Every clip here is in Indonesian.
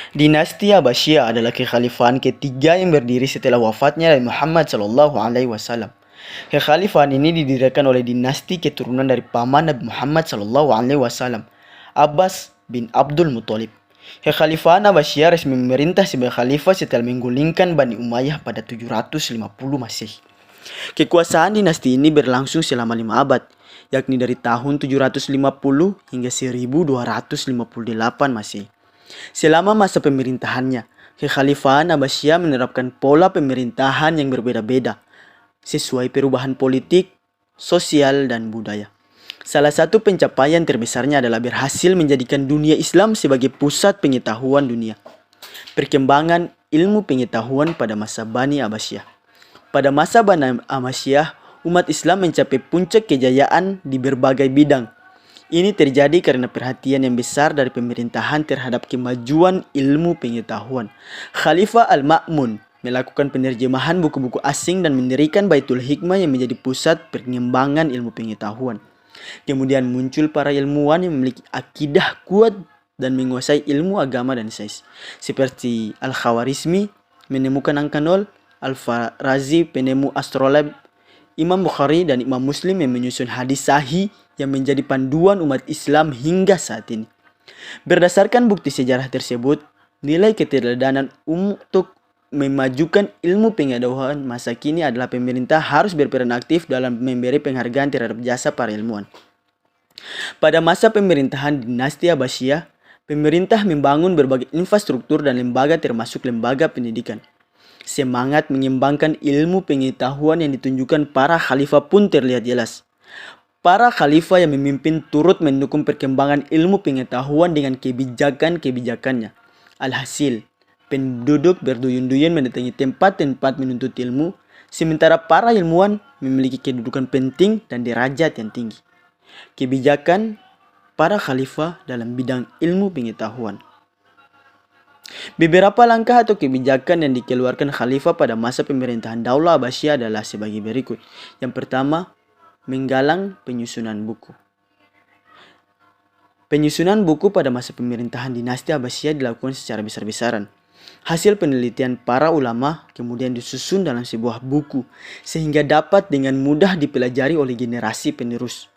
Dinasti Abbasiyah adalah kekhalifahan ketiga yang berdiri setelah wafatnya Nabi Muhammad SAW. Kekhalifahan ini didirikan oleh dinasti keturunan dari paman Nabi Muhammad SAW, Abbas bin Abdul Muthalib. Kekhalifahan Abbasiyah resmi memerintah sebagai khalifah setelah menggulingkan Bani Umayyah pada 750 Masehi. Kekuasaan dinasti ini berlangsung selama 5 abad, yakni dari tahun 750 hingga 1258 Masehi. Selama masa pemerintahannya, kekhalifahan Abbasiyah menerapkan pola pemerintahan yang berbeda-beda sesuai perubahan politik, sosial, dan budaya. Salah satu pencapaian terbesarnya adalah berhasil menjadikan dunia Islam sebagai pusat pengetahuan dunia. Perkembangan ilmu pengetahuan pada masa Bani Abbasiyah. Pada masa Bani Abbasiyah, umat Islam mencapai puncak kejayaan di berbagai bidang. Ini terjadi karena perhatian yang besar dari pemerintahan terhadap kemajuan ilmu pengetahuan. Khalifah Al-Ma'mun melakukan penerjemahan buku-buku asing dan mendirikan Baitul Hikmah yang menjadi pusat pengembangan ilmu pengetahuan. Kemudian muncul para ilmuwan yang memiliki akidah kuat dan menguasai ilmu agama dan sains. Seperti Al-Khawarizmi menemukan angka 0, Al-Farazi penemu astrolab, Imam Bukhari dan Imam Muslim yang menyusun hadis sahih yang menjadi panduan umat Islam hingga saat ini. Berdasarkan bukti sejarah tersebut, nilai keteladanan untuk memajukan ilmu pengetahuan masa kini adalah pemerintah harus berperan aktif dalam memberi penghargaan terhadap jasa para ilmuwan. Pada masa pemerintahan dinasti Abbasiyah, pemerintah membangun berbagai infrastruktur dan lembaga termasuk lembaga pendidikan. Semangat mengembangkan ilmu pengetahuan yang ditunjukkan para khalifah pun terlihat jelas. Para khalifah yang memimpin turut mendukung perkembangan ilmu pengetahuan dengan kebijakan-kebijakannya. Alhasil, penduduk berduyun-duyun mendatangi tempat-tempat menuntut ilmu, sementara para ilmuwan memiliki kedudukan penting dan derajat yang tinggi. Kebijakan para khalifah dalam bidang ilmu pengetahuan. Beberapa langkah atau kebijakan yang dikeluarkan khalifah pada masa pemerintahan Daulah Abbasiyah adalah sebagai berikut. Yang pertama, menggalang penyusunan buku. Penyusunan buku pada masa pemerintahan dinasti Abbasiyah dilakukan secara besar-besaran. Hasil penelitian para ulama kemudian disusun dalam sebuah buku sehingga dapat dengan mudah dipelajari oleh generasi penerus.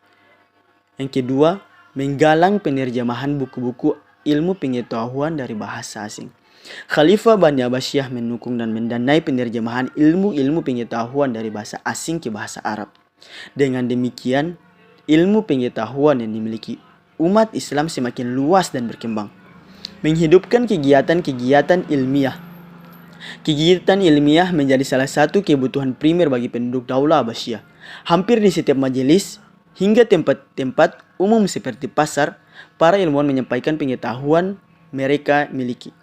Yang kedua, menggalang penerjemahan buku-buku ilmu pengetahuan dari bahasa asing. Khalifah Bani Abbasiyah mendukung dan mendanai penerjemahan ilmu-ilmu pengetahuan dari bahasa asing ke bahasa Arab. Dengan demikian, ilmu pengetahuan yang dimiliki umat Islam semakin luas dan berkembang. Menghidupkan kegiatan-kegiatan ilmiah. Kegiatan ilmiah menjadi salah satu kebutuhan primer bagi penduduk Daulah Abbasiyah. Hampir di setiap majelis hingga tempat-tempat umum seperti pasar, para ilmuwan menyampaikan pengetahuan mereka miliki,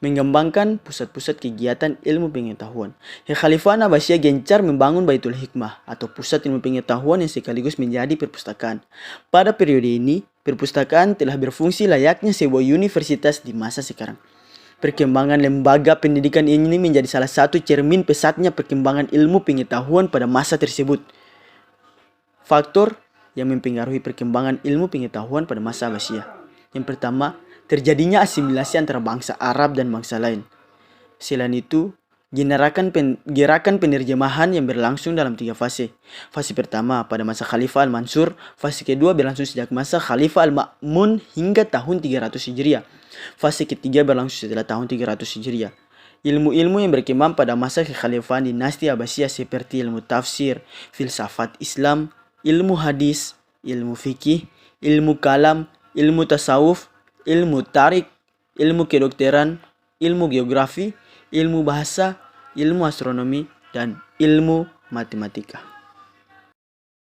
mengembangkan pusat-pusat kegiatan ilmu pengetahuan. Kekhalifahan Abbasiyah gencar membangun Baitul Hikmah atau pusat ilmu pengetahuan yang sekaligus menjadi perpustakaan. Pada periode ini, perpustakaan telah berfungsi layaknya sebuah universitas di masa sekarang. Perkembangan lembaga pendidikan ini menjadi salah satu cermin pesatnya perkembangan ilmu pengetahuan pada masa tersebut. Faktor yang mempengaruhi perkembangan ilmu pengetahuan pada masa Abbasiyah. Yang pertama, terjadinya asimilasi antara bangsa Arab dan bangsa lain. Selain itu, gerakan penerjemahan yang berlangsung dalam 3 fase. Fase pertama pada masa Khalifah Al-Mansur, fase kedua berlangsung sejak masa Khalifah Al-Ma'mun hingga tahun 300 Hijriah. Fase ketiga berlangsung setelah tahun 300 Hijriah. Ilmu-ilmu yang berkembang pada masa kekhalifahan dinasti Abbasiyah seperti ilmu tafsir, filsafat Islam, ilmu hadis, ilmu fikih, ilmu kalam, ilmu tasawuf, ilmu tarik, ilmu kedokteran, ilmu geografi, ilmu bahasa, ilmu astronomi, dan ilmu matematika.